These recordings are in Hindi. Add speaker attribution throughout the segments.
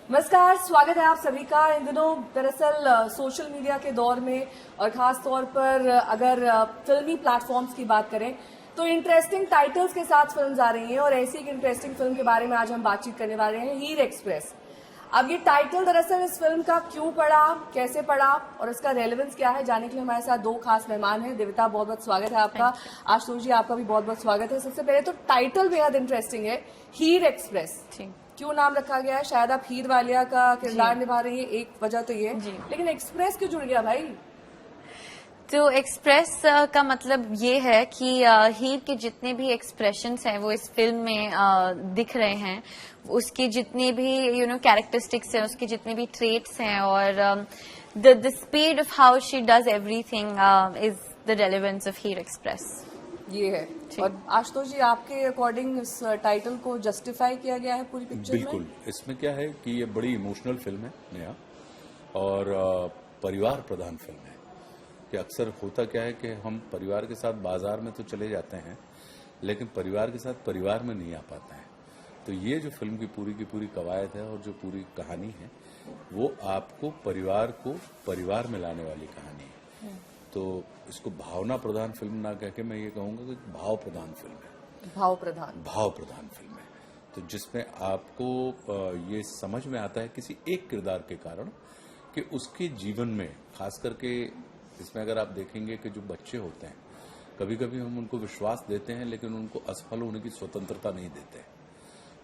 Speaker 1: नमस्कार, स्वागत है आप सभी का। इन दिनों दरअसल सोशल मीडिया के दौर में और खास तौर पर अगर फिल्मी प्लेटफॉर्म्स की बात करें तो इंटरेस्टिंग टाइटल्स के साथ फिल्म्स आ रही हैं और ऐसी एक इंटरेस्टिंग फिल्म के बारे में आज हम बातचीत करने वाले हैं, हीर एक्सप्रेस। अब ये टाइटल दरअसल इस फिल्म का क्यों पड़ा, कैसे पड़ा और इसका रेलेवेंस क्या है, जानने के लिए हमारे साथ दो खास मेहमान हैं। देविता, बहुत बहुत स्वागत है आपका। आशुतोष जी, आपका भी बहुत बहुत स्वागत है। सबसे पहले तो टाइटल बेहद इंटरेस्टिंग है, हीर एक्सप्रेस। क्यों नाम रखा गया है? शायद आप हीर वालिया का किरदार निभा रही है, एक वजह तो ये, लेकिन एक्सप्रेस क्यों जुड़ गया भाई?
Speaker 2: तो एक्सप्रेस का मतलब ये है कि हीर के जितने भी एक्सप्रेशंस हैं वो इस फिल्म में दिख रहे हैं, उसकी जितनी भी कैरेक्टरिस्टिक्स हैं, उसके जितने भी ट्रेट्स हैं और the speed of how she does everything is the relevance of Heer express.
Speaker 1: ये है। और आशुतोष जी, आपके अकॉर्डिंग इस टाइटल को जस्टिफाई किया गया है पूरी पिक्चर में?
Speaker 3: बिल्कुल। इसमें क्या है कि ये बड़ी इमोशनल फिल्म है नया और परिवार प्रधान फिल्म है। कि अक्सर होता क्या है कि हम परिवार के साथ बाजार में तो चले जाते हैं लेकिन परिवार के साथ परिवार में नहीं आ पाते हैं। तो ये जो फिल्म की पूरी कवायद है और जो पूरी कहानी है वो आपको परिवार में लाने वाली कहानी है। तो इसको भावना प्रधान फिल्म ना कह के मैं ये कहूंगा कि भाव प्रधान फिल्म है। भाव प्रधान फिल्म है। तो जिसमें आपको ये समझ में आता है किसी एक किरदार के कारण कि उसके जीवन में, खास करके इसमें अगर आप देखेंगे कि जो बच्चे होते हैं, कभी कभी हम उनको विश्वास देते हैं लेकिन उनको असफल होने की स्वतंत्रता नहीं देते,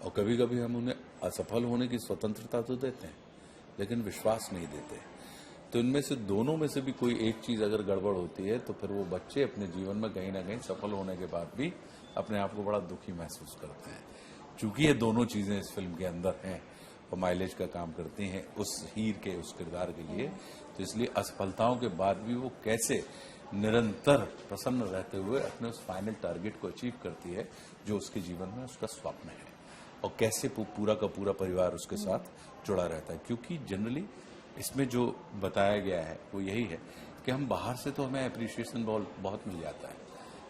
Speaker 3: और कभी कभी हम उन्हें असफल होने की स्वतंत्रता तो देते हैं लेकिन विश्वास नहीं देते। तो इनमें से दोनों में से भी कोई एक चीज अगर गड़बड़ होती है तो फिर वो बच्चे अपने जीवन में कहीं ना कहीं सफल होने के बाद भी अपने आप को बड़ा दुखी महसूस करते हैं। चूंकि ये दोनों चीजें इस फिल्म के अंदर हैं और माइलेज का काम करती हैं उस हीर के, उस किरदार के लिए, तो इसलिए असफलताओं के बाद भी वो कैसे निरंतर प्रसन्न रहते हुए अपने उस फाइनल टारगेट को अचीव करती है जो उसके जीवन में उसका स्वप्न है, और कैसे पूरा का पूरा परिवार उसके साथ जुड़ा रहता है। क्योंकि जनरली इसमें जो बताया गया है वो यही है कि हम बाहर से तो हमें अप्रिसिएशन बहुत मिल जाता है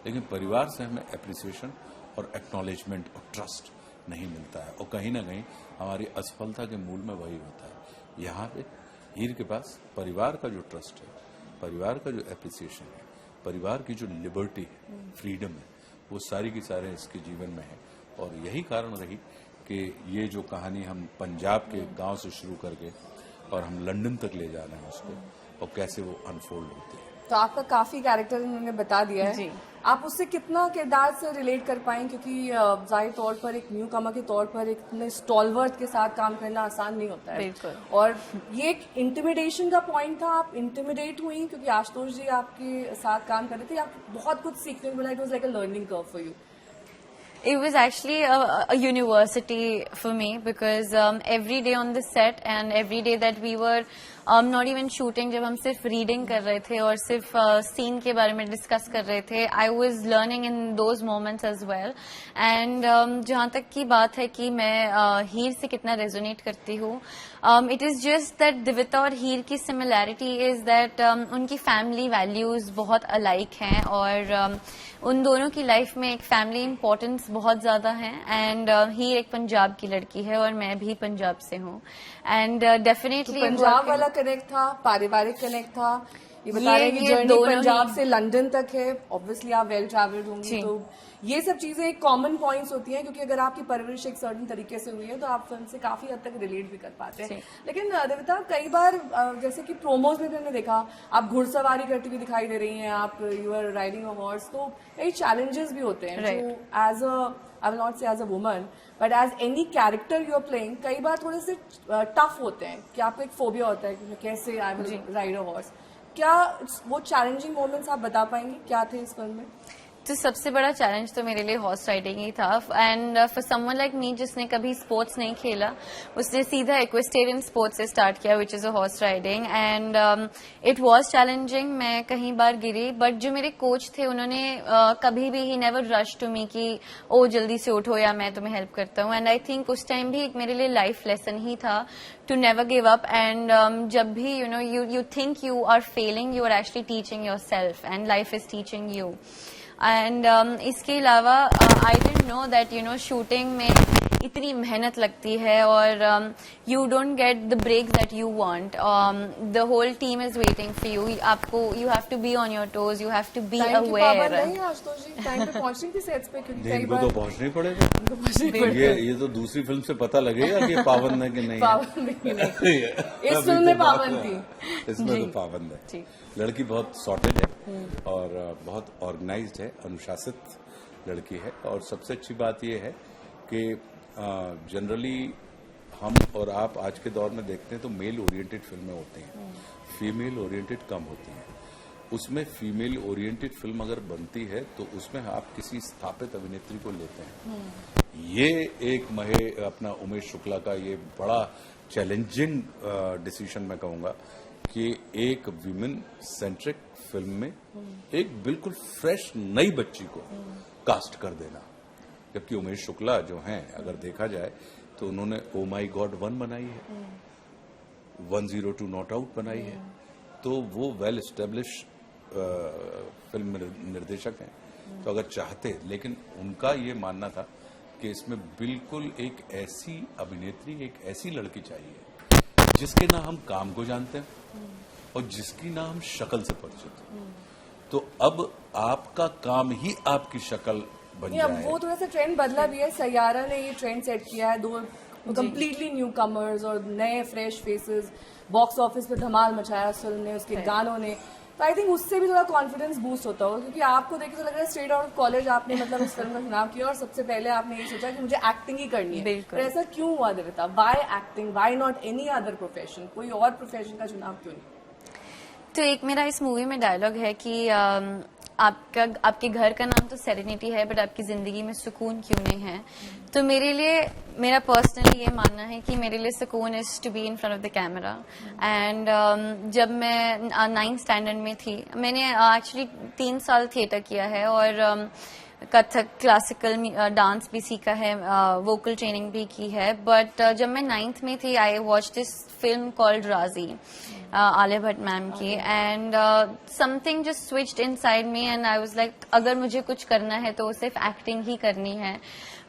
Speaker 3: लेकिन परिवार से हमें अप्रिसिएशन और एक्नॉलेजमेंट और ट्रस्ट नहीं मिलता है, और कहीं ना कहीं हमारी असफलता के मूल में वही होता है। यहाँ पे हीर के पास परिवार का जो ट्रस्ट है, परिवार का जो एप्रिसिएशन है, परिवार की जो लिबर्टी है, फ्रीडम है, वो सारी की सारे इसके जीवन में है। और यही कारण रही कि ये जो कहानी हम पंजाब के गांव से शुरू करके और हम लंदन तक ले जा रहे हैं उसको, और कैसे वो अनफोल्ड होती है।
Speaker 1: तो आपका काफी कैरेक्टर इन्होंने बता दिया है, आप उससे कितना किरदार से रिलेट कर पाएं? क्योंकि जाहिर तौर पर एक न्यू कमर के तौर पर इतने स्टॉलवर्थ के साथ काम करना आसान नहीं होता है। और ये एक इंटिमिडेशन का पॉइंट था, आप इंटिमिडेट हुई क्योंकि आशुतोष जी आपके साथ काम कर रहे थे, आप बहुत कुछ सीखने को मिला, it was like a learning curve for you?
Speaker 2: It was actually a university for me because every day on the set and every day that we were not even shooting, जब हम सिर्फ रीडिंग कर रहे थे और सिर्फ सीन के बारे में डिस्कस कर रहे थे, I was learning in those moments as well. And जहाँ तक की बात है कि मैं हीर से कितना रेजोनेट करती हूँ, it is just that दिविता और हीर की सिमिलैरिटी is that उनकी फैमिली वैल्यूज बहुत अलाइक हैं और उन दोनों की लाइफ में एक फैमिली इम्पोर्टेंस बहुत ज्यादा है। एंड हीर एक पंजाब की लड़की है और मैं भी पंजाब से हूँ, एंड डेफिनेटली
Speaker 1: पंजाब वाला कनेक्ट था, पारिवारिक कनेक्ट था। ये बता रहे हैं कि जर्नी पंजाब से लंदन तक है, ऑब्वियसली आप वेल ट्रैवल्ड होंगी, तो ये सब चीजें एक कॉमन पॉइंट्स होती हैं क्योंकि अगर आपकी परवरिश एक सर्टेन तरीके से हुई है तो आप फिल्म से काफी हद तक रिलेट भी कर पाते हैं। लेकिन देविता, कई बार जैसे कि प्रोमोज में भी हमने देखा आप घुड़सवारी करती हुई दिखाई दे रही हैं, आप you are riding a horse, तो कई चैलेंजेस भी होते हैं जो as a, I will not say as a woman but as any character you are playing, कई बार थोड़े से टफ होते हैं कि आपको एक फोबिया होता है कि कैसे I will ride a horse. क्या वो चैलेंजिंग मोमेंट्स आप बता पाएंगे क्या थे इस फिल्म में?
Speaker 2: तो सबसे बड़ा चैलेंज तो मेरे लिए हॉर्स राइडिंग ही था। And for someone like me जिसने कभी स्पोर्ट्स नहीं खेला, उसने सीधा इक्वेस्टेरियन स्पोर्ट्स से स्टार्ट किया which is a horse riding, and it was challenging. मैं कहीं बार गिरी, बट जो मेरे कोच थे उन्होंने कभी भी he never rush to me कि ओ जल्दी से उठो या मैं तुम्हें हेल्प करता हूँ। एंड आई थिंक उस टाइम भी एक मेरे लिए लाइफ लेसन ही था to never give up. And जब भी you think you are failing, you are actually teaching yourself and life is teaching you. And इसके अलावा I didn't know that shooting में इतनी मेहनत लगती है और you don't get the break that you want. The whole team is waiting for you. आपको you have to be on your toes, you have to be aware.
Speaker 1: Ashutosh ji time पे पहुंच रही थी सेट्स पे, क्योंकि कई
Speaker 3: इनको
Speaker 1: बार
Speaker 3: तो पहुंचना ही पड़ेगा. ये तो दूसरी फिल्म से पता लगेगा कि पाबंद है कि नहीं.
Speaker 1: पाबंद ही नहीं. इस फिल्म में पाबंद थी.
Speaker 3: इसमें तो पाबंद है. लड़की बहुत सॉर्टेड है और बहुत ऑर्गेनाइज्ड है, अनुशासित लड़की है. और सबसे अच्छी बात यह है कि जनरली हम और आप आज के दौर में देखते हैं तो मेल ओरिएंटेड फिल्में होती हैं, फीमेल ओरिएंटेड कम होती हैं. उसमें फीमेल ओरिएंटेड फिल्म अगर बनती है तो उसमें आप किसी स्थापित अभिनेत्री को लेते हैं. ये एक अपना उमेश शुक्ला का ये बड़ा चैलेंजिंग डिसीजन मैं कहूंगा कि एक विमेन सेंट्रिक फिल्म में एक बिल्कुल फ्रेश नई बच्ची को कास्ट कर देना. जबकि उमेश शुक्ला जो हैं अगर देखा जाए तो उन्होंने ओ माई गॉड 1 बनाई है, 102 नॉट आउट बनाई है. तो वो वेल एस्टेब्लिश फिल्म निर्देशक हैं. तो अगर चाहते, लेकिन उनका ये मानना था कि इसमें बिल्कुल एक ऐसी अभिनेत्री, एक ऐसी लड़की चाहिए जिसके ना हम काम को जानते हैं और जिसकी ना हम शक्ल से परिचित हो. तो अब आपका काम ही आपकी शक्ल बन जाए.
Speaker 1: अब वो थोड़ा सा ट्रेंड बदला भी है. सैयारा ने ये ट्रेंड सेट किया है. 2 कंप्लीटली न्यू कमर्स और नए फ्रेश फेसेस. बॉक्स ऑफिस पे धमाल मचाया उस फिल्म ने, उसके गानों ने. तो आई थिंक उससे भी थोड़ा कॉन्फिडेंस बूस्ट होता होगा, क्योंकि आपको देख के तो लग रहा है स्ट्रेट आउट ऑफ कॉलेज आपने मतलब इस फिल्म का चुनाव किया और सबसे पहले आपने ये सोचा कि मुझे एक्टिंग ही करनी है.
Speaker 2: बिल्कुल.
Speaker 1: तो ऐसा क्यों हुआ देवता? Why acting, why not any other profession? कोई और प्रोफेशन का चुनाव क्यों नहीं?
Speaker 2: तो एक मेरा इस मूवी में डायलॉग है कि आपके घर का नाम तो सेरेनिटी है, बट आपकी जिंदगी में सुकून क्यों नहीं है. तो मेरे लिए, मेरा पर्सनली ये मानना है कि मेरे लिए सुकून is to be in front of the camera. And जब मैं 9th स्टैंडर्ड में थी, मैंने एक्चुअली 3 साल थिएटर किया है और कथक, क्लासिकल डांस भी सीखा है, वोकल ट्रेनिंग भी की है. बट जब मैं 9th में थी, I watch this film called राजी, आलिया भट्ट मैम की. And something just switched inside me and I was like, अगर मुझे कुछ करना है तो सिर्फ एक्टिंग ही करनी है,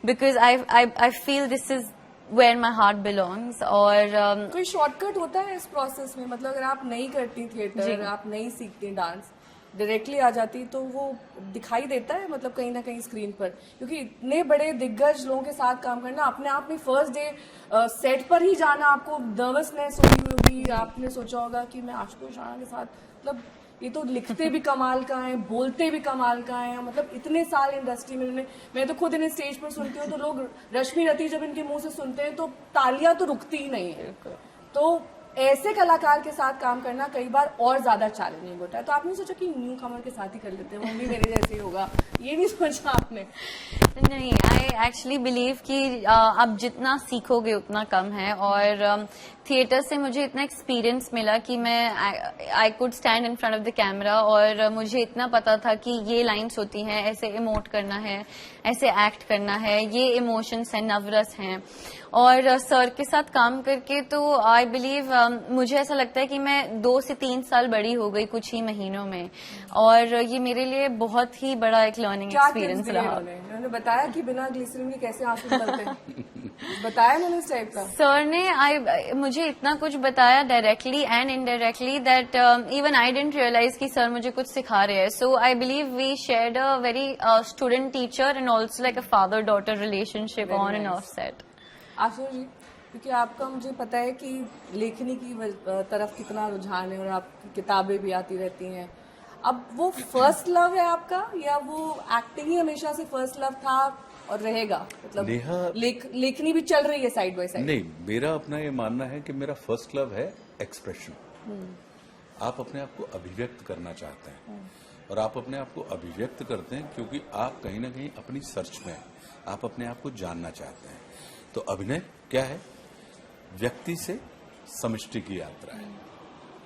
Speaker 2: because I feel this is where my heart belongs. और
Speaker 1: कोई शॉर्टकट होता है इस प्रोसेस में? मतलब अगर आप नहीं करती थिएटर, आप नहीं सीखती डांस, डायरेक्टली आ जाती, तो वो दिखाई देता है मतलब कहीं ना कहीं स्क्रीन पर? क्योंकि इतने बड़े दिग्गज लोगों के साथ काम करना, अपने आप में फर्स्ट डे सेट पर ही जाना, आपको नर्वसनेस होगी. आपने सोचा होगा कि मैं आशुतोष राणा के साथ, मतलब ये तो लिखते भी कमाल का है, बोलते भी कमाल का है, मतलब इतने साल इंडस्ट्री में. मैं तो खुद इन्हें स्टेज पर सुनती हूँ तो लोग, रश्मि रति जब इनके मुंह से सुनते हैं तो तालियां तो रुकती ही नहीं है. तो ऐसे कलाकार के साथ काम करना कई बार और ज्यादा चैलेंजिंग होता है. तो आपने सोचा कि न्यू कमर के साथ ही कर लेते हैं, वो भी मेरे जैसे ही होगा, ये नहीं सोचा आपने?
Speaker 2: नहीं, आई एक्चुअली बिलीव कि आप जितना सीखोगे उतना कम है. और थिएटर से मुझे इतना एक्सपीरियंस मिला कि मैं I could stand in front of the camera और मुझे इतना पता था कि ये लाइन्स होती हैं, ऐसे इमोट करना है, ऐसे एक्ट करना है, ये इमोशंस हैं, नवरस हैं. और सर के साथ काम करके तो आई बिलीव, मुझे ऐसा लगता है कि मैं 2 से 3 साल बड़ी हो गई कुछ ही महीनों में. और ये मेरे लिए बहुत ही बड़ा एक लर्निंग एक्सपीरियंस रहा.
Speaker 1: उन्होंने बताया कि बिना ग्लिसरीन के कैसे आंसू निकलते हैं? बताया मैंने इस टाइप का?
Speaker 2: सर ने मुझे इतना कुछ बताया directly and indirectly that even I didn't realise कि सर मुझे कुछ सिखा रहे हैं. So I believe we shared a very student teacher and also like a father daughter relationship on and off set.
Speaker 1: Ashutosh ji, क्योंकि आपका मुझे पता है कि लेखनी की तरफ कितना रुझान है और आपकी किताबें भी आती रहती हैं. अब वो फर्स्ट लव है आपका, या वो एक्टिंग ही हमेशा से फर्स्ट लव था और रहेगा? मतलब लेखनी भी चल रही है साइड बाय साइड?
Speaker 3: नहीं, मेरा अपना ये मानना है कि मेरा फर्स्ट लव है एक्सप्रेशन. आप अपने आप को अभिव्यक्त करना चाहते हैं और आप अपने आप को अभिव्यक्त करते हैं क्योंकि आप कहीं ना कहीं अपनी सर्च में, आप अपने आप को जानना चाहते हैं. तो अभिनय क्या है? व्यक्ति से समष्टि की यात्रा है.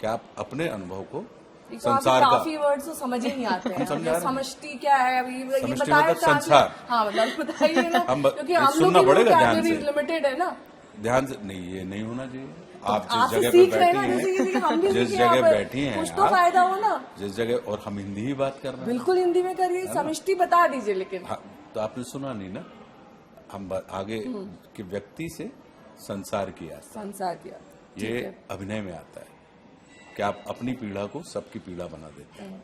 Speaker 3: क्या आप अपने अनुभव को, संसार का,
Speaker 1: काफी वर्ड्स तो समझ ही नहीं आते हैं. समष्टि क्या है अभी ये
Speaker 3: समष्टि
Speaker 1: बताया?
Speaker 3: मतलब संसार.
Speaker 1: हाँ, मतलब बताइए ना, क्योंकि हम
Speaker 3: सुनना पड़ेगा ध्यान से.
Speaker 1: लिमिटेड है ना,
Speaker 3: ध्यान से. नहीं, ये नहीं होना चाहिए. आप
Speaker 1: आप
Speaker 3: जिस जगह
Speaker 1: सीख
Speaker 3: पे
Speaker 1: रहे
Speaker 3: बैठी
Speaker 1: हैं, हम
Speaker 3: हैं,
Speaker 1: भी
Speaker 3: जिस जगह बैठी हैं,
Speaker 1: कुछ तो फायदा हो ना.
Speaker 3: जिस जगह, और हम हिंदी ही बात कर रहे हैं.
Speaker 1: बिल्कुल हिंदी में करिए, समष्टि बता दीजिए. लेकिन
Speaker 3: हाँ, तो आपने सुना नहीं ना, हम आगे के व्यक्ति से संसार की यात्रा,
Speaker 1: संसार किया।
Speaker 3: ये अभिनय में आता है कि आप अपनी पीड़ा को सबकी पीड़ा बना देते हैं,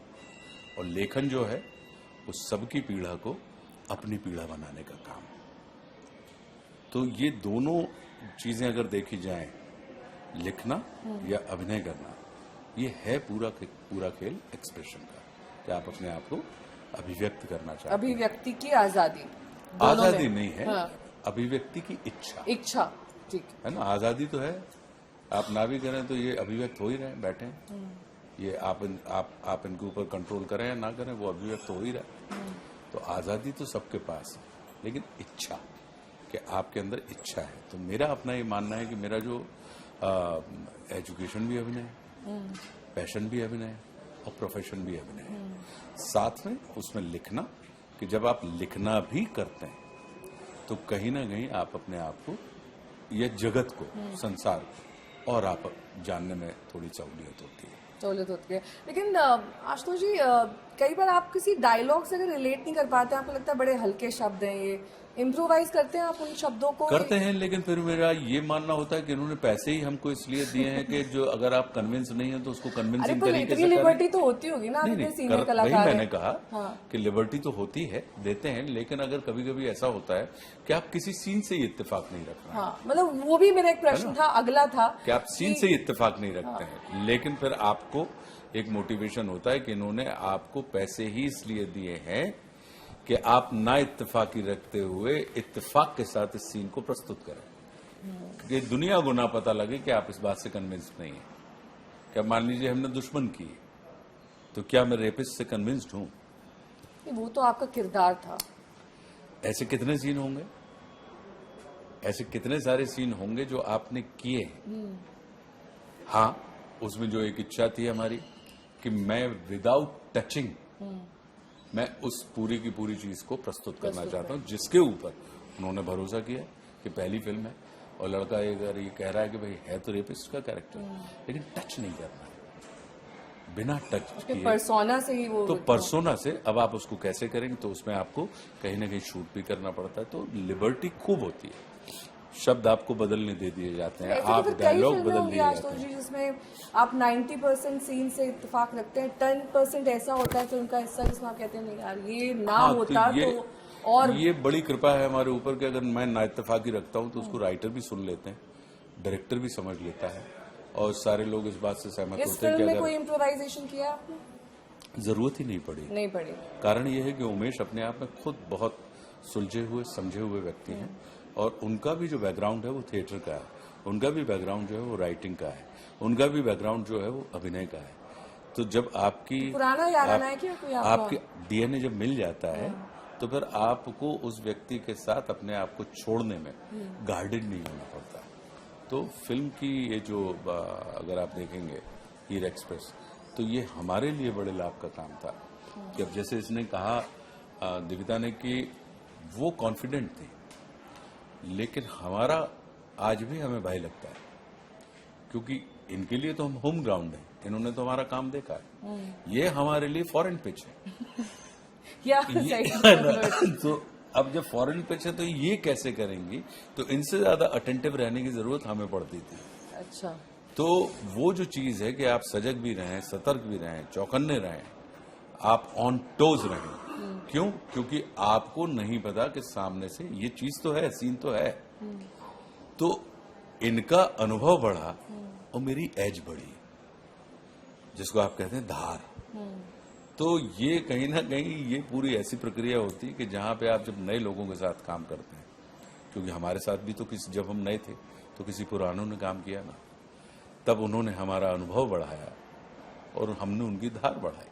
Speaker 3: और लेखन जो है वो सबकी पीड़ा को अपनी पीड़ा बनाने का काम है। तो ये दोनों चीजें अगर देखी जाएं, लिखना या अभिनय करना, ये है पूरा खेल एक्सप्रेशन का, कि आप अपने आप को अभिव्यक्त करना चाहते हैं।
Speaker 1: अभिव्यक्ति की आजादी,
Speaker 3: आजादी नहीं है, अभिव्यक्ति की
Speaker 1: इच्छा, ठीक
Speaker 3: है ना। आजादी तो है, आप ना भी करें तो ये अभिव्यक्त हो ही रहे हैं, बैठे हैं। ये आप इनके ऊपर कंट्रोल करें या ना करें, वो अभिव्यक्त हो ही रहा है। तो आजादी तो सबके पास है, लेकिन इच्छा, कि आपके अंदर इच्छा है। तो मेरा अपना ये मानना है कि मेरा जो एजुकेशन भी अभिनय है, पैशन भी अभिनय है, और प्रोफेशन भी अभिनय है। साथ में उसमें लिखना, कि जब आप लिखना भी करते हैं तो कहीं ना कहीं आप अपने आप को या जगत को, संसार को और आप जानने में थोड़ी सहूलियत होती है।
Speaker 1: सहूलियत होती है। लेकिन आशुतोष जी, कई बार आप किसी डायलॉग से अगर रिलेट नहीं कर पाते, आपको लगता है बड़े हल्के शब्द हैं, ये इम्प्रोवाइज करते हैं आप उन शब्दों को?
Speaker 3: करते हैं, लेकिन फिर मेरा ये मानना होता है कि इन्होंने पैसे ही हमको इसलिए दिए हैं कि जो अगर आप कन्विंस नहीं है तो उसको कन्विंसिंग तरीके से
Speaker 1: लिबर्टी तो होती होगी ना,
Speaker 3: नहीं,
Speaker 1: सीनियर कलाकार
Speaker 3: वही मैंने कहा
Speaker 1: हाँ।
Speaker 3: कि लिबर्टी तो होती है, देते हैं, लेकिन अगर कभी कभी ऐसा होता है कि आप किसी सीन से ही इत्तेफाक नहीं रखना।
Speaker 1: हाँ, मतलब वो भी मेरा एक प्रश्न था, अगला था
Speaker 3: कि आप सीन से ही इत्तेफाक नहीं रखते हैं, लेकिन फिर आपको एक मोटिवेशन होता है कि इन्होंने आपको पैसे ही इसलिए दिए हैं कि आप ना इत्तेफाकी रखते हुए इत्तेफाक के साथ इस सीन को प्रस्तुत करें, कि दुनिया को ना पता लगे कि आप इस बात से कन्विंस्ड नहीं है। क्या मान लीजिए हमने दुश्मन की, तो क्या मैं रेपिस्ट से कन्विंस्ड हूं?
Speaker 1: वो तो आपका किरदार था।
Speaker 3: ऐसे कितने सीन होंगे, ऐसे कितने सारे सीन होंगे जो आपने किए हैं। हाँ, उसमें जो एक इच्छा थी हमारी कि मैं विदाउट टचिंग मैं उस पूरी की पूरी चीज को प्रस्तुत करना चाहता हूं, जिसके ऊपर उन्होंने भरोसा किया कि पहली फिल्म है और लड़का अगर ये कह रहा है कि भाई है तो रेपिस्ट का कैरेक्टर, लेकिन टच नहीं करना है, बिना टच किए
Speaker 1: पर्सोना से ही वो,
Speaker 3: तो पर्सोना से अब आप उसको कैसे करेंगे, तो उसमें आपको कहीं ना कहीं शूट भी करना पड़ता है। तो लिबर्टी खूब होती है, शब्द आपको बदलने दे दिए जाते हैं, आप डायलॉग बदल दिए जाते हैं,
Speaker 1: जिसमें आप 90% सीन से इत्तेफाक रखते हैं, 10% ऐसा होता है फिल्म का हिस्सा जिसमें आप कहते हैं नहीं यार ये ना होता तो और
Speaker 3: ये बड़ी कृपा है हमारे ऊपर कि अगर मैं ना इत्तेफाकी रखता हूं तो उसको राइटर भी सुन लेते हैं, डायरेक्टर भी समझ लेता है, और सारे लोग इस बात से सहमत होते हैं कि अगर
Speaker 1: कोई इम्प्रोवाइजेशन किया आपने?
Speaker 3: जरूरत ही नहीं पड़ी। कारण ये है कि उमेश अपने आप में खुद बहुत सुलझे हुए, समझे हुए व्यक्ति हैं, और उनका भी जो बैकग्राउंड है वो थिएटर का है, उनका भी बैकग्राउंड जो है वो राइटिंग का है, उनका भी बैकग्राउंड जो है वो अभिनय का है। तो जब आपकी
Speaker 1: पुराना याराना है क्या कोई
Speaker 3: आपके डीएनए जब मिल जाता है तो फिर आपको उस व्यक्ति के साथ अपने आप को छोड़ने में गार्डेड नहीं होना पड़ता। तो फिल्म की ये जो अगर आप देखेंगे हीर एक्सप्रेस, तो ये हमारे लिए बड़े लाभ का काम था कि अब जैसे इसने कहा दिव्यता ने कि वो कॉन्फिडेंट थी, लेकिन हमारा आज भी हमें भय लगता है क्योंकि इनके लिए तो हम होम ग्राउंड है, इन्होंने तो हमारा काम देखा है, ये हमारे लिए फॉरेन पिच है तो अब जब फॉरेन पिच है तो ये कैसे करेंगी, तो इनसे ज्यादा अटेंटिव रहने की जरूरत हमें पड़ती थी।
Speaker 1: अच्छा,
Speaker 3: तो वो जो चीज है कि आप सजग भी रहें, सतर्क भी रहें, चौकन्ने रहें, आप ऑन टोज रहें। क्यों? क्योंकि आपको नहीं पता कि सामने से ये चीज तो है, सीन तो है। तो इनका अनुभव बढ़ा और मेरी एज बढ़ी, जिसको आप कहते हैं धार। तो ये कहीं ना कहीं ये पूरी ऐसी प्रक्रिया होती है कि जहां पे आप जब नए लोगों के साथ काम करते हैं, क्योंकि हमारे साथ भी तो जब हम नए थे तो किसी पुरानों ने काम किया ना, तब उन्होंने हमारा अनुभव बढ़ाया और हमने उनकी धार बढ़ाई।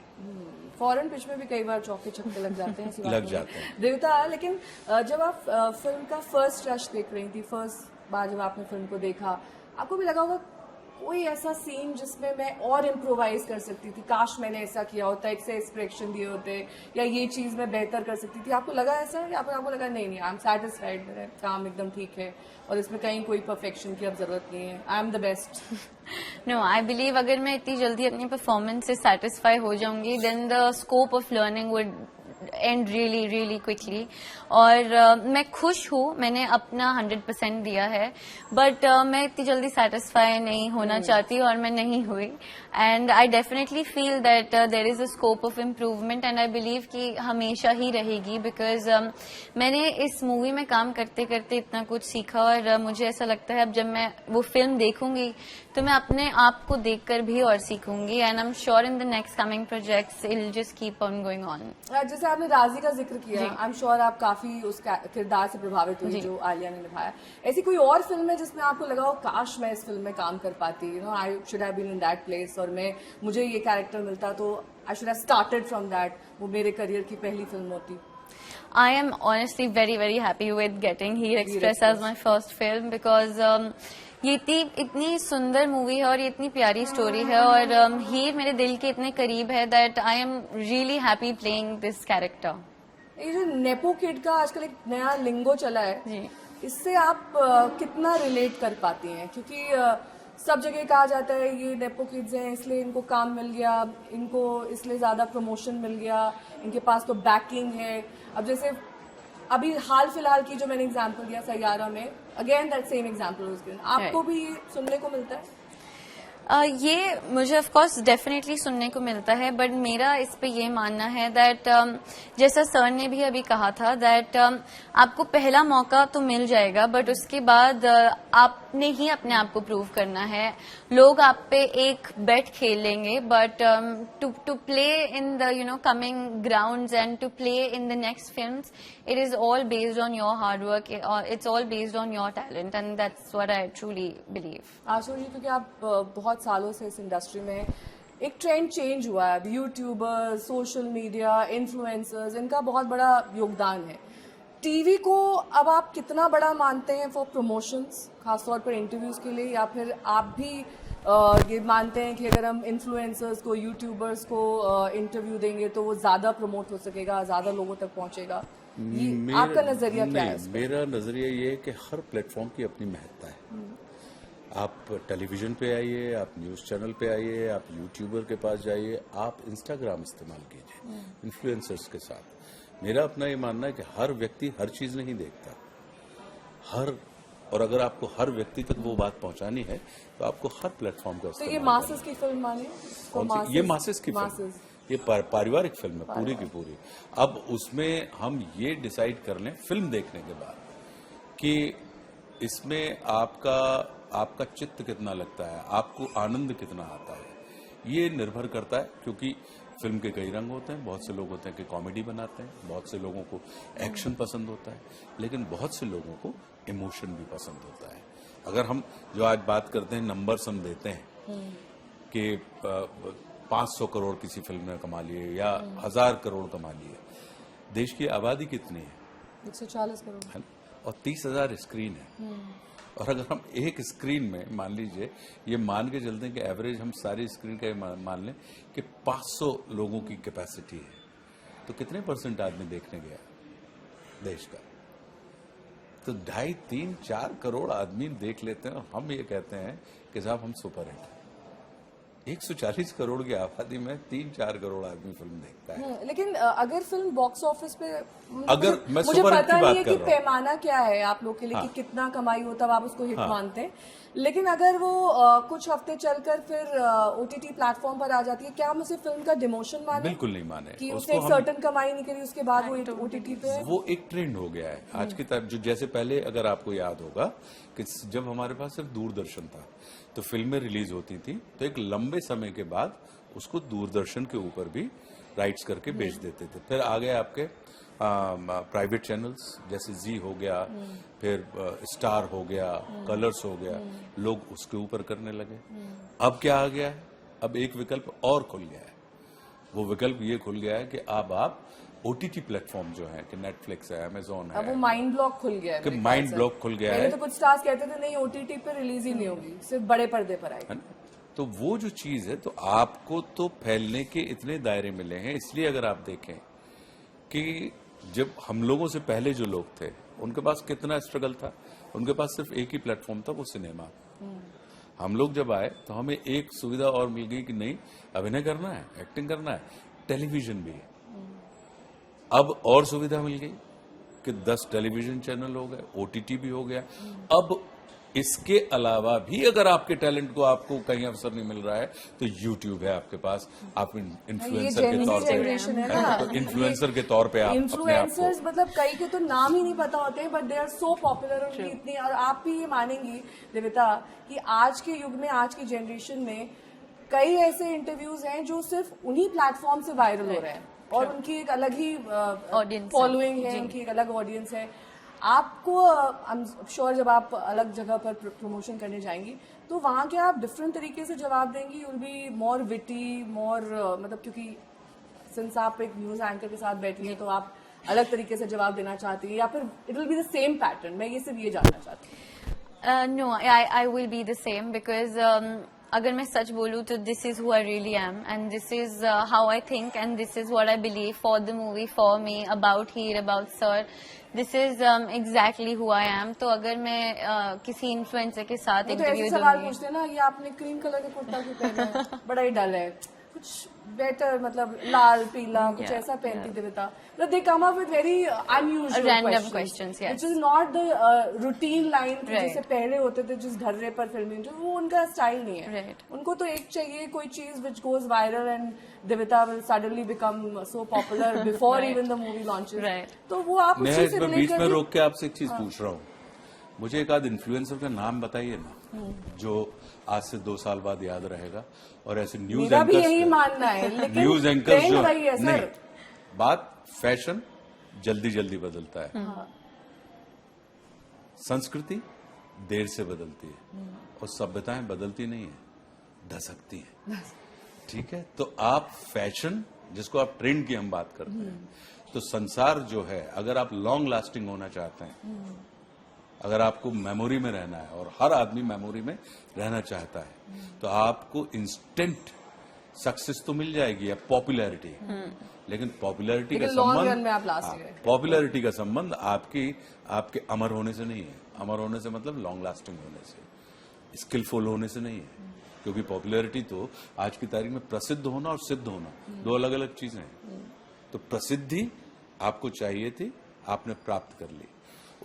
Speaker 1: फॉरेन पिच में भी कई बार चौके छक्के लग जाते हैं
Speaker 3: लग जाते हैं
Speaker 1: देवता। लेकिन जब आप फिल्म का फर्स्ट रश देख रही थी, फर्स्ट बार जब आपने फिल्म को देखा, आपको भी लगा होगा कोई ऐसा सीन जिसमें मैं और इम्प्रोवाइज कर सकती थी, काश मैंने ऐसा किया होता, एक से एक्सप्रेशन दिए होते, या ये चीज मैं बेहतर कर सकती थी? आपको लगा ऐसा, या आपको लगा नहीं आई एम सेटिस्फाइड, मेरा काम एकदम ठीक है और इसमें कहीं कोई परफेक्शन की अब जरूरत नहीं है, I am the best?
Speaker 2: No, I believe अगर मैं इतनी जल्दी अपनी परफॉर्मेंस से सेटिस्फाई हो जाऊंगी, then the scope of learning would end really really quickly. और मैं खुश हूँ, मैंने अपना 100% दिया है, बट मैं इतनी जल्दी सेटिस्फाई नहीं होना चाहती और मैं नहीं हुई। And I definitely feel that there is a scope of improvement and I believe कि हमेशा ही रहेगी, बिकॉज मैंने इस मूवी में काम करते करते इतना कुछ सीखा और मुझे ऐसा लगता है अब जब मैं वो फिल्म देखूंगी तो मैं अपने आप को देखकर भी और सीखूंगी। And I am sure in the next coming projects it will just keep on going on.
Speaker 1: जैसे आपने राजी का जिक्र किया, आई एम श्योर आप काफी उस किरदार से प्रभावित हुई जो आलिया ने निभाया। ऐसी कोई और फिल्म है जिसमें आपको लगा हो काश मैं इस फिल्म में काम कर पाती, you know I should have been in that place और मुझे ये कैरेक्टर मिलता तो I should have started from that, वो मेरे करियर की पहली फिल्म होती?
Speaker 2: I am honestly very very happy with getting Heer Express as my first film because ये इतनी सुंदर मूवी है और ये इतनी प्यारी स्टोरी है और हीर मेरे दिल के इतने करीब है that I am really happy playing this character।
Speaker 1: ये जो नेपो किड का आजकल एक नया लिंगो चला है
Speaker 2: जी,
Speaker 1: इससे आप कितना रिलेट कर पाती हैं? क्योंकि सब जगह कहा जाता है ये नेपो किड्स हैं इसलिए इनको काम मिल गया, इनको इसलिए ज्यादा प्रमोशन मिल गया, इनके पास तो बैकिंग है। अब जैसे अभी हाल फिलहाल की जो मैंने एग्जांपल दिया सैयारा में, again that same example was given, आपको भी ये सुनने को मिलता है?
Speaker 2: ये मुझे ऑफ कोर्स डेफिनेटली सुनने को मिलता है, बट मेरा इस पे ये मानना है दैट जैसा सर ने भी अभी कहा था दैट आपको पहला मौका तो मिल जाएगा बट उसके बाद आपने ही अपने आप को प्रूव करना है। लोग आप पे एक बेट खेल लेंगे but to play in the you know coming grounds and to play in the next films it is all based on your hard work, it's all based on your talent and that's what I truly believe।
Speaker 1: आशु जी, क्योंकि आप बहुत सालों से इस इंडस्ट्री में, एक ट्रेंड चेंज हुआ है, अब यूट्यूबर्स, सोशल मीडिया, इन्फ्लुएंसर्स, इनका बहुत बड़ा योगदान है। टीवी को अब आप कितना बड़ा मानते हैं फॉर प्रमोशंस, खासतौर पर इंटरव्यूज के लिए, या फिर आप भी ये मानते हैं कि अगर हम इन्फ्लुएंसर्स को, यूट्यूबर्स को इंटरव्यू देंगे तो वो ज्यादा प्रमोट हो सकेगा, ज्यादा लोगों तक पहुंचेगा? आपका नजरिया क्या है?
Speaker 3: मेरा नजरिया ये है कि हर प्लेटफॉर्म की अपनी महत्ता है। आप टेलीविजन पे आइए, आप न्यूज चैनल पे आइए, आप यूट्यूबर के पास जाइए, आप इंस्टाग्राम इस्तेमाल कीजिए इन्फ्लुएंसर्स के साथ। मेरा अपना ये मानना है कि हर व्यक्ति हर चीज नहीं देखता, और अगर आपको हर व्यक्ति तक वो बात पहुंचानी है तो आपको हर प्लेटफॉर्म का
Speaker 1: तो ये मासेस की फिल्म मानिए,
Speaker 3: ये मासेस की फिल्म, ये पारिवारिक फिल्म है पूरी की पूरी। अब उसमें हम ये डिसाइड कर लें फिल्म देखने के बाद कि इसमें आपका चित्त कितना लगता है, आपको आनंद कितना आता है, ये निर्भर करता है। क्योंकि फिल्म के कई रंग होते हैं, बहुत से लोग होते हैं कि कॉमेडी बनाते हैं, बहुत से लोगों को एक्शन पसंद होता है, लेकिन बहुत से लोगों को इमोशन भी पसंद होता है। अगर हम जो आज बात करते हैं, नंबर्स हम देते हैं कि 500 करोड़ किसी फिल्म ने कमा लिए या 1000 करोड़ कमा लिए, देश की आबादी कितनी है?
Speaker 1: 140 करोड़
Speaker 3: है, और 30,000 स्क्रीन है। और अगर हम एक स्क्रीन में मान लीजिए, ये मान के चलते हैं कि एवरेज हम सारी स्क्रीन का मान लें कि 500 लोगों की कैपेसिटी है, तो कितने % आदमी देखने गया देश का? तो 2.5, 3, 4 करोड़ आदमी देख लेते हैं और हम ये कहते हैं कि साहब हम सुपर हिट हैं। 140 करोड़ की आबादी में 3-4 करोड़ आदमी फिल्म देखता है।
Speaker 1: लेकिन अगर फिल्म बॉक्स ऑफिस पे,
Speaker 3: अगर मैं
Speaker 1: मुझे
Speaker 3: सुपर हिट
Speaker 1: पता
Speaker 3: की
Speaker 1: नहीं
Speaker 3: बात
Speaker 1: है
Speaker 3: कर
Speaker 1: कि
Speaker 3: रहा हूं,
Speaker 1: पैमाना क्या है आप लोग के लिए,
Speaker 3: हाँ,
Speaker 1: कि कितना कमाई हो तब आप उसको हिट
Speaker 3: हाँ,
Speaker 1: मानते हैं, लेकिन अगर वो कुछ हफ्ते चलकर फिर OTT प्लेटफॉर्म पर आ जाती है, क्या हम उसे फिल्म का डिमोशन माने?
Speaker 3: बिल्कुल नहीं माने।
Speaker 1: कि उसने एक सर्टन कमाई नहीं करी, उसके बाद वो OTT पे है?
Speaker 3: वो एक ट्रेंड हो गया है आज की तरफ। जो जैसे पहले अगर आपको याद होगा कि जब हमारे पास सिर्फ दूरदर्शन था तो फिल्में रिलीज होती थी, तो एक लंबे समय के बाद उसको दूरदर्शन के ऊपर भी राइट्स करके बेच देते थे। फिर आ गए आपके प्राइवेट चैनल्स, जैसे जी हो गया, फिर स्टार हो गया, कलर्स हो गया, लोग उसके ऊपर करने लगे। अब क्या आ गया है? अब एक विकल्प और खुल गया है। वो विकल्प ये खुल गया है कि अब आप OTT प्लेटफॉर्म जो है कि नेटफ्लिक्स है, अमेजोन है,
Speaker 1: अब वो माइंड ब्लॉक खुल गया है।
Speaker 3: कि माइंड ब्लॉक खुल गया
Speaker 1: पहले
Speaker 3: है।
Speaker 1: तो कुछ स्टार्स कहते थे नहीं OTT पे रिलीज ही नहीं होगी, सिर्फ बड़े पर्दे पर आएगी।
Speaker 3: तो वो जो चीज है, तो आपको तो फैलने के इतने दायरे मिले हैं। इसलिए अगर आप देखें कि जब हम लोगों से पहले जो लोग थे उनके पास कितना स्ट्रगल था, उनके पास सिर्फ एक ही प्लेटफॉर्म था, वो सिनेमा। हम लोग जब आए तो हमें एक सुविधा और मिल गई कि नहीं, अभिनय करना है, एक्टिंग करना है, टेलीविजन भी है। अब और सुविधा मिल गई कि 10 टेलीविजन चैनल हो गए, OTT भी हो गया। अब इसके अलावा भी अगर आपके टैलेंट को आपको कहीं अवसर नहीं मिल रहा है तो YouTube है आपके पास, आप इन्फ्लुएंसर के तौर
Speaker 1: जनरेशन है
Speaker 3: पे
Speaker 1: ना,
Speaker 3: तो इन्फ्लुएंसर के तौर पे आप अपने आप
Speaker 1: इन्फ्लुएंसर्स
Speaker 3: को
Speaker 1: मतलब कई के तो नाम ही नहीं पता होते हैं, but they are so popular, उनकी इतनी, और आप भी ये मानेंगी देविता कि आज के युग में, आज की जनरेशन में कई ऐसे इंटरव्यूज हैं जो सिर्फ उन्हीं प्लेटफॉर्म से वायरल हो रहे हैं और उनकी एक अलग ही
Speaker 2: Audience
Speaker 1: फॉलोइंग है, उनकी एक अलग ऑडियंस है। आपको आई एम श्योर जब आप अलग जगह पर प्रमोशन करने जाएंगी तो वहाँ के आप डिफरेंट तरीके से जवाब देंगी, विल बी मोर विटी, मोर मतलब, क्योंकि सिंस आप एक न्यूज एंकर के साथ बैठी हैं तो आप अलग तरीके से जवाब देना चाहती हैं, या फिर it will be the same pattern? मैं ये सिर्फ ये जानना चाहती हूँ।
Speaker 2: No, I will be the same because अगर मैं सच बोलूँ तो this is who I really am and this is how I think and this is what I believe for the movie, for me, about Heer, about Sir. This is exactly who I am. तो अगर मैं किसी इन्फ्लुएंसर के साथ
Speaker 1: तो ऐसे
Speaker 2: इंटरव्यू
Speaker 1: सवाल
Speaker 2: दूंगी,
Speaker 1: पूछते हैं ना, ये आपने क्रीम कलर का कुर्ता क्यों पहना है, बड़ा ही डल है, कुछ बेटर मतलब लाल पीला कुछ ऐसा पहनती देविता, मतलब they come up with very unusual
Speaker 2: Random questions, yes.
Speaker 1: Which is not the routine line
Speaker 2: Right.
Speaker 1: जैसे पहले होते थे जिस ढर्रे पर फिल्मी, वो उनका स्टाइल नहीं है।
Speaker 2: Right.
Speaker 1: उनको तो एक चाहिए कोई चीज which goes viral and Devita will suddenly become so popular before even the movie launches.
Speaker 2: Right.
Speaker 1: तो वो आप
Speaker 3: मैं
Speaker 1: उसी से
Speaker 3: इसमें
Speaker 1: रिलेट
Speaker 3: बीच में
Speaker 1: करके
Speaker 3: रोक के आपसे एक चीज पूछ रहा हूँ, मुझे एक आध इन्फ्लुएंसर का नाम बताइए ना जो आज से 2 साल बाद याद रहेगा। और ऐसे न्यूज
Speaker 1: मेरा भी यही
Speaker 3: एंकर्स,
Speaker 1: मानना है, लेकिन
Speaker 3: न्यूज एंकर्स
Speaker 1: ट्रेंड
Speaker 3: जो
Speaker 1: वही है सर।
Speaker 3: नहीं, बात फैशन जल्दी जल्दी बदलता है, संस्कृति देर से बदलती है और सभ्यताएं बदलती नहीं है, धसकती है। ठीक है, तो आप फैशन जिसको आप ट्रेंड की हम बात करते हैं, तो संसार जो है अगर आप लॉन्ग लास्टिंग होना चाहते हैं, अगर आपको मेमोरी में रहना है और हर आदमी मेमोरी में रहना चाहता है, तो आपको इंस्टेंट सक्सेस तो मिल जाएगी या पॉपुलैरिटी, लेकिन पॉपुलैरिटी का
Speaker 1: लेकिन long run
Speaker 3: संबंध,
Speaker 1: में आप lasting रहेंगे।
Speaker 3: पॉपुलैरिटी का संबंध आपके अमर होने से नहीं है। अमर होने से मतलब लॉन्ग लास्टिंग होने से, स्किलफुल होने से नहीं है, क्योंकि पॉपुलैरिटी तो आज की तारीख में प्रसिद्ध होना और सिद्ध होना 2 अलग अलग चीजें हैं। तो प्रसिद्धि आपको चाहिए थी, आपने प्राप्त कर ली,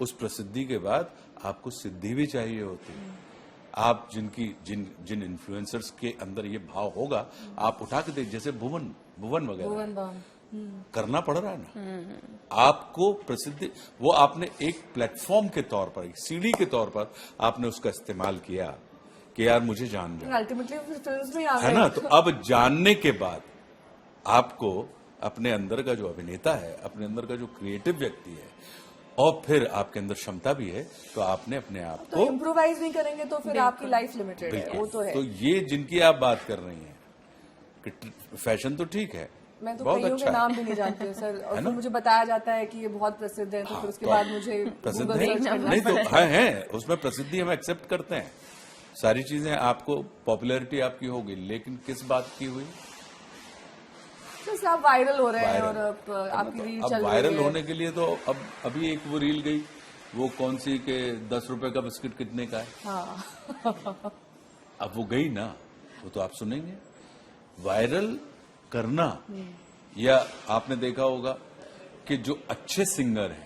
Speaker 3: उस प्रसिद्धि के बाद आपको सिद्धि भी चाहिए होती है। आप जिन इन्फ्लुएंसर्स के अंदर ये भाव होगा, आप उठा के देख, जैसे भुवन वगैरह करना पड़ रहा है ना, आपको प्रसिद्धि, वो आपने एक प्लेटफॉर्म के तौर पर, एक सीढ़ी के तौर पर आपने उसका इस्तेमाल किया कि यार मुझे जान जाए,
Speaker 1: अल्टीमेटली फिल्म्स में आ
Speaker 3: है
Speaker 1: गए।
Speaker 3: ना। तो अब जानने के बाद आपको अपने अंदर का जो अभिनेता है, अपने अंदर का जो क्रिएटिव व्यक्ति है, और फिर आपके अंदर क्षमता भी है, तो आपने अपने आप
Speaker 1: तो
Speaker 3: को
Speaker 1: इम्प्रोवाइज नहीं करेंगे तो फिर आपकी लाइफ लिमिटेड है, वो तो है।
Speaker 3: तो ये जिनकी आप बात कर रही हैं कि फैशन तो ठीक है,
Speaker 1: मैं तो
Speaker 3: बहुत
Speaker 1: कईयों
Speaker 3: अच्छा
Speaker 1: के
Speaker 3: है।
Speaker 1: नाम भी नहीं जानती हूँ सर, और
Speaker 3: है
Speaker 1: फिर
Speaker 3: ना?
Speaker 1: मुझे बताया जाता है कि ये बहुत प्रसिद्ध है, तो फिर उसके बाद मुझे
Speaker 3: प्रसिद्ध
Speaker 1: गूगल सर्च करना
Speaker 3: नहीं तो
Speaker 1: पड़ता
Speaker 3: है उसमें प्रसिद्धि हम एक्सेप्ट करते हैं, सारी चीजें आपको पॉपुलैरिटी आपकी होगी, लेकिन किस बात की हुई?
Speaker 1: है। आप वायरल हो रहे हैं
Speaker 3: वायरल।
Speaker 1: और आपकी रील चल
Speaker 3: अब
Speaker 1: रही
Speaker 3: वायरल
Speaker 1: है।
Speaker 3: होने के लिए तो अब अभी एक वो रील गई, वो कौन सी के 10 रुपए का बिस्किट कितने का है,
Speaker 1: हाँ
Speaker 3: अब वो गई ना, वो तो आप सुनेंगे। वायरल करना, या आपने देखा होगा कि जो अच्छे सिंगर हैं,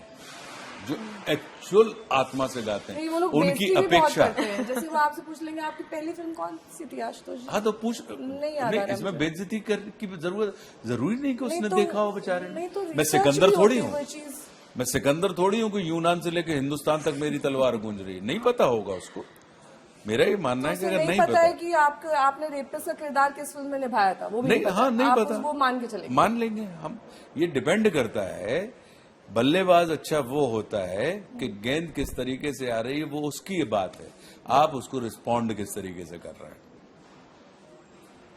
Speaker 3: जो एक्चुअल आत्मा से गाते
Speaker 1: नहीं, वो
Speaker 3: हैं,
Speaker 1: लोग
Speaker 3: उनकी
Speaker 1: बेइज्जती भी बहुत
Speaker 3: अपेक्षा,
Speaker 1: करते हैं। जैसे वो आपसे पूछ लेंगे आपकी पहली फिल्म कौन सी थी आशुतोष जी?
Speaker 3: हाँ तो पूछ
Speaker 1: नहीं याद आ रहा
Speaker 3: इसमें
Speaker 1: मुझे।
Speaker 3: बेइज्जती करने की जरूरी नहीं कि उसने
Speaker 1: नहीं तो-
Speaker 3: देखा हो बेचारे
Speaker 1: नहीं
Speaker 3: ने।
Speaker 1: तो
Speaker 3: मैं
Speaker 1: research
Speaker 3: सिकंदर
Speaker 1: भी
Speaker 3: थोड़ी
Speaker 1: होती है
Speaker 3: हूँ,
Speaker 1: वो चीज।
Speaker 3: मैं सिकंदर थोड़ी हूँ कि यूनान से लेकर हिंदुस्तान तक मेरी तलवार गूंज रही है, नहीं पता होगा उसको। मेरा ये मानना है कि
Speaker 1: उसे
Speaker 3: अगर नहीं
Speaker 1: पता है
Speaker 3: पता,
Speaker 1: कि आपने रेपिस्ट का किरदार किस फिल्म में निभाया था, वो भी
Speaker 3: नहीं,
Speaker 1: पता।
Speaker 3: हाँ नहीं
Speaker 1: आप
Speaker 3: पता,
Speaker 1: वो मान के चलेंगे।
Speaker 3: मान लेंगे हम। ये डिपेंड करता है, बल्लेबाज अच्छा वो होता है कि गेंद किस तरीके से आ रही है, वो उसकी बात है, आप उसको रिस्पॉन्ड किस तरीके से कर रहे हैं।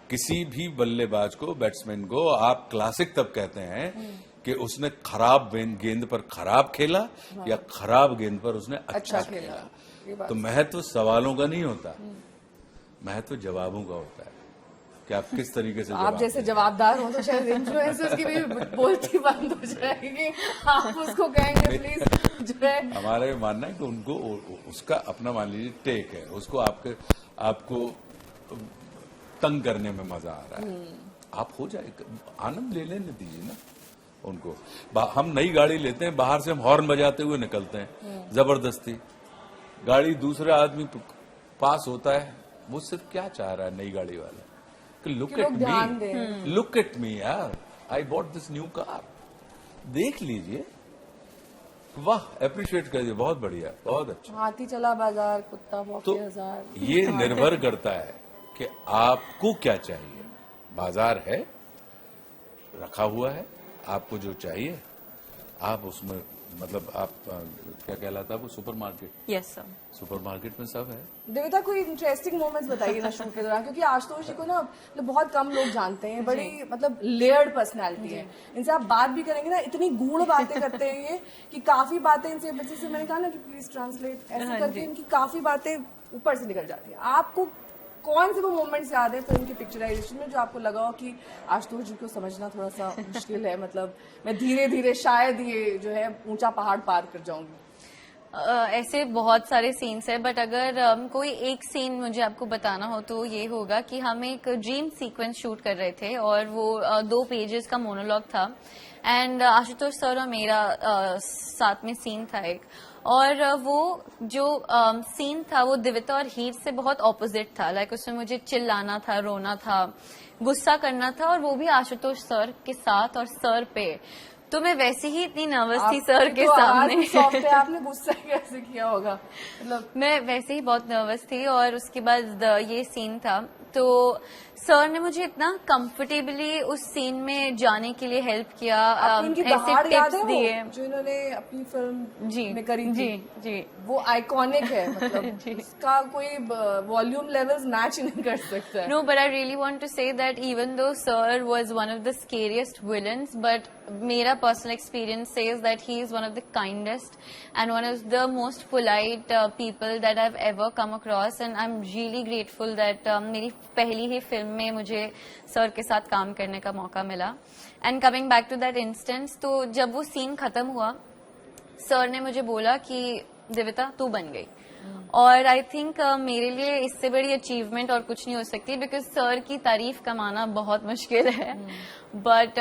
Speaker 3: किसी भी बल्लेबाज को, बैट्समैन को आप क्लासिक तब कहते हैं कि उसने खराब गेंद पर खराब खेला, या खराब गेंद पर उसने अच्छा खेला।
Speaker 1: ये बात
Speaker 3: तो महत्व सवालों का नहीं होता, महत्व जवाबों का होता है कि आप किस तरीके से
Speaker 1: आप
Speaker 3: जवाब
Speaker 1: जैसे
Speaker 3: दें।
Speaker 1: जवाबदार हो तो शायद इन्फ्लुएंसर्स की भी बोलती बंद हो जाएगी। आप उसको कहेंगे प्लीज जो है।
Speaker 3: हमारा ये मानना है कि उनको उसका अपना, मान लीजिए, टेक है, उसको आपको तंग करने में मजा आ रहा है, आप हो जाए, आनंद ले लेने दीजिए ना, उनको। हम नई गाड़ी लेते हैं, बाहर से हम हॉर्न बजाते हुए निकलते हैं जबरदस्ती। गाड़ी दूसरा आदमी पास होता है, वो सिर्फ क्या चाह रहा है नई गाड़ी वाला कि look at me, look at me यार, I bought this new car, देख लीजिए, वाह, अप्रिशिएट करिए, बहुत बढ़िया, बहुत अच्छा।
Speaker 1: हाथी चला बाजार, कुत्ता भौंके
Speaker 3: तो
Speaker 1: हजार।
Speaker 3: ये निर्भर करता है कि आपको क्या चाहिए। बाजार है, रखा हुआ है, आपको जो चाहिए आप उसमें, मतलब आप क्या कहलाता है वो, सुपरमार्केट।
Speaker 2: Yes sir.
Speaker 3: सुपरमार्केट में सब है।
Speaker 1: देविता, कोई इंटरेस्टिंग मोमेंट्स बताइए ना शूट के दौरान, क्योंकि आशुतोष जी को ना मतलब बहुत कम लोग जानते हैं, बड़ी मतलब लेयर्ड पर्सनैलिटी है। इनसे आप बात भी करेंगे ना, इतनी गूढ़ बातें करते हैं ये कि काफी बातें इनसे, बच्चे से मैंने कहा ना कि प्लीज ट्रांसलेट, ऐसे करके इनकी काफी बातें ऊपर से निकल जाती है। आपको कौन से वो मोमेंट्स याद है फिल्म की पिक्चराइजेशन में जो आपको लगा हो कि आशुतोष जी को समझना थोड़ा सा मुश्किल है, मतलब मैं धीरे धीरे शायद ये जो है ऊंचा पहाड़ पार कर जाऊंगी?
Speaker 2: ऐसे बहुत सारे सीन्स है, बट अगर कोई एक सीन मुझे आपको बताना हो तो ये होगा कि हम एक ड्रीम सीक्वेंस शूट कर रहे थे और वो 2 पेजेस का मोनोलॉग था एंड आशुतोष सर और मेरा साथ में सीन था एक, और वो जो सीन था वो दिविता और हीर से बहुत ऑपोजिट था। लाइक उसमें मुझे चिल्लाना था, रोना था, गुस्सा करना था, और वो भी आशुतोष सर के साथ और सर पे। तो मैं वैसे ही इतनी नर्वस थी सर के सामने।
Speaker 1: सॉफ्ट है, आपने गुस्सा कैसे किया होगा? मतलब
Speaker 2: मैं वैसे ही बहुत नर्वस थी, और उसके बाद ये सीन था तो सर ने मुझे इतना कंफर्टेबली उस सीन में जाने के लिए हेल्प किया, ऐसे टिप्स दिए
Speaker 1: जो इन्होंने अपनी फिल्म
Speaker 2: जी
Speaker 1: में करी थी।
Speaker 2: जी
Speaker 1: वो आइकॉनिक है, मतलब उसका कोई वॉल्यूम लेवल्स मैच नहीं कर सकता है।
Speaker 2: No, but I really want to say that even though Sir was one of the scariest villains, but मेरा personal experience says that he is one of the kindest and one of the most polite people that I've ever come across, and I'm really grateful that मेरी पहली ही फिल्म में मुझे सर के साथ काम करने का मौका मिला। And coming back to that instance, तो जब वो सीन खत्म हुआ सर ने मुझे बोला कि दिविता तू बन गई, और आई थिंक मेरे लिए इससे बड़ी अचीवमेंट और कुछ नहीं हो सकती, बिकॉज सर की तारीफ कमाना बहुत मुश्किल है। बट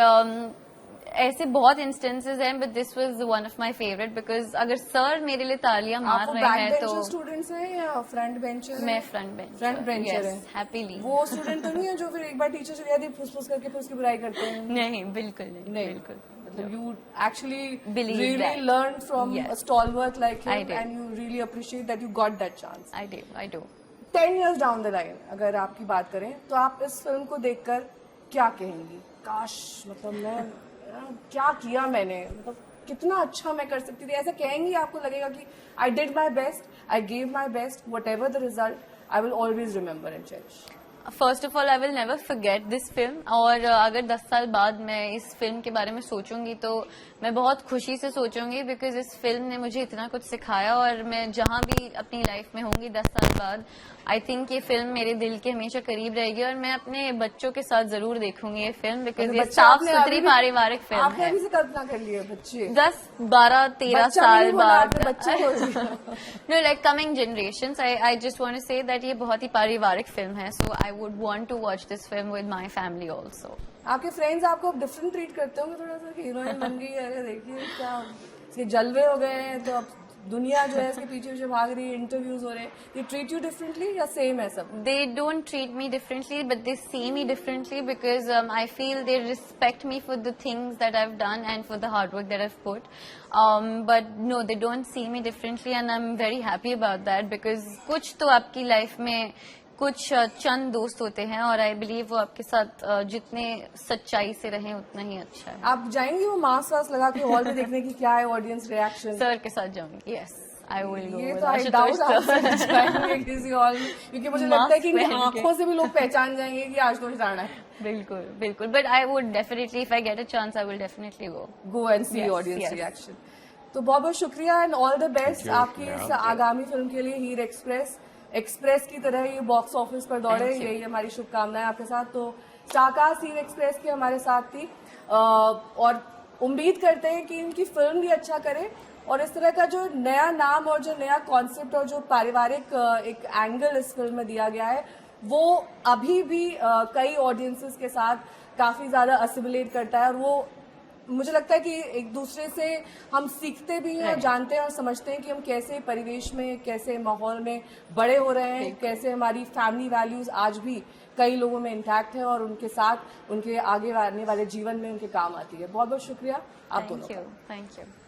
Speaker 2: ऐसे बहुत इंस्टेंसेस हैं, but this was one of my favourite, because अगर सर मेरे लिए तालियां मार रहे हैं तो
Speaker 1: स्टूडेंट्स हैं या फ्रंट बेंचर?
Speaker 2: मैं फ्रंट बेंचर है, हैप्पीली।
Speaker 1: वो स्टूडेंट तो नहीं है जो फिर एक बार टीचर से याद फुस-फुस करके फिर उसकी बुराई करते हैं?
Speaker 2: नहीं, बिल्कुल नहीं, बिल्कुल।
Speaker 1: You actually
Speaker 2: Believe
Speaker 1: really
Speaker 2: that.
Speaker 1: learned from a stalwart like
Speaker 2: I
Speaker 1: him,
Speaker 2: did.
Speaker 1: and you really appreciate that you got that chance.
Speaker 2: I do.
Speaker 1: 10 years down the line अगर आपकी बात करें तो आप इस फिल्म को देखकर क्या कहेंगी? काश, मतलब मैं क्या किया मैंने, मतलब कितना अच्छा मैं कर सकती थी, ऐसा कहेंगी? आपको लगेगा कि I did my best, I gave my best, whatever the result, I will always remember and cherish.
Speaker 2: First of all I will never forget this film, और अगर 10 साल बाद मैं इस फिल्म के बारे में सोचूंगी तो मैं बहुत खुशी से सोचूंगी, बिकॉज इस फिल्म ने मुझे इतना कुछ सिखाया, और मैं जहां भी अपनी लाइफ में होंगी 10 साल बाद, आई थिंक ये फिल्म मेरे दिल के हमेशा करीब रहेगी, और मैं अपने बच्चों के साथ जरूर देखूंगी ये फिल्म, बिकॉज ये साफ सुथरी पारिवारिक फिल्म
Speaker 1: आपने
Speaker 2: है।
Speaker 1: अभी से कल्पना कर ली है बच्चे
Speaker 2: 10, 12, 13 साल बाद
Speaker 1: बच्चे
Speaker 2: no, like coming generations, I just want to say that ये बहुत ही पारिवारिक फिल्म है, so I would want to watch this film with my family also.
Speaker 1: आपके फ्रेंड्स आपको डिफरेंट ट्रीट करते होंगे थोड़ा सा कि हीरोइन बन गई है, अरे देखिए क्या इसके जलवे हो गए हैं, तो अब दुनिया जो है इसके पीछे पीछे भाग रही है, इंटरव्यूज हो रहे हैं, ये ट्रीट यू डिफरेंटली या सेम है सब?
Speaker 2: They don't treat me differently, but they see me differently, because I feel they respect me for the things that I've done and for the hard work that I've put. But no, they don't see me differently, and I'm very happy about that, because कुछ तो आपकी लाइफ में कुछ चंद दोस्त होते हैं, और आई बिलीव वो आपके साथ जितने सच्चाई से रहें उतना ही अच्छा है।
Speaker 1: आप जाएंगी वो मास्क वास्क लगा के हॉल में देखने की क्या है ऑडियंस रिएक्शन?
Speaker 2: सर के साथ जाऊंगी, यस आई विल गो।
Speaker 1: ये तो आई डाउट आप जाएंगे किसी हॉल में, क्योंकि मुझे लगता है कि इनकी आंखों से भी लोग पहचान जाएंगे कि आशुतोष राणा है।
Speaker 2: बिल्कुल बिल्कुल, but I would definitely, if I get a chance I will definitely go
Speaker 1: and see audience reaction. तो बहुत बहुत शुक्रिया एंड ऑल द बेस्ट आपकी इस आगामी फिल्म के लिए। हीर एक्सप्रेस की तरह ये बॉक्स ऑफिस पर दौड़े, यही हमारी शुभकामनाएं आपके साथ। तो स्टारकास्ट हीर एक्सप्रेस की हमारे साथ थी, और उम्मीद करते हैं कि इनकी फिल्म भी अच्छा करे, और इस तरह का जो नया नाम और जो नया कॉन्सेप्ट और जो पारिवारिक एक एंगल इस फिल्म में दिया गया है, वो अभी भी कई ऑडियंसेस के साथ काफी ज्यादा असिमुलेट करता है, और वो मुझे लगता है कि एक दूसरे से हम सीखते भी हैं और जानते हैं और समझते हैं कि हम कैसे परिवेश में, कैसे माहौल में बड़े हो रहे हैं, कैसे हमारी फैमिली वैल्यूज आज भी कई लोगों में इंटैक्ट है और उनके साथ उनके आगे आने वाले जीवन में उनके काम आती है। बहुत बहुत शुक्रिया आप दोनों का।
Speaker 2: Thank you.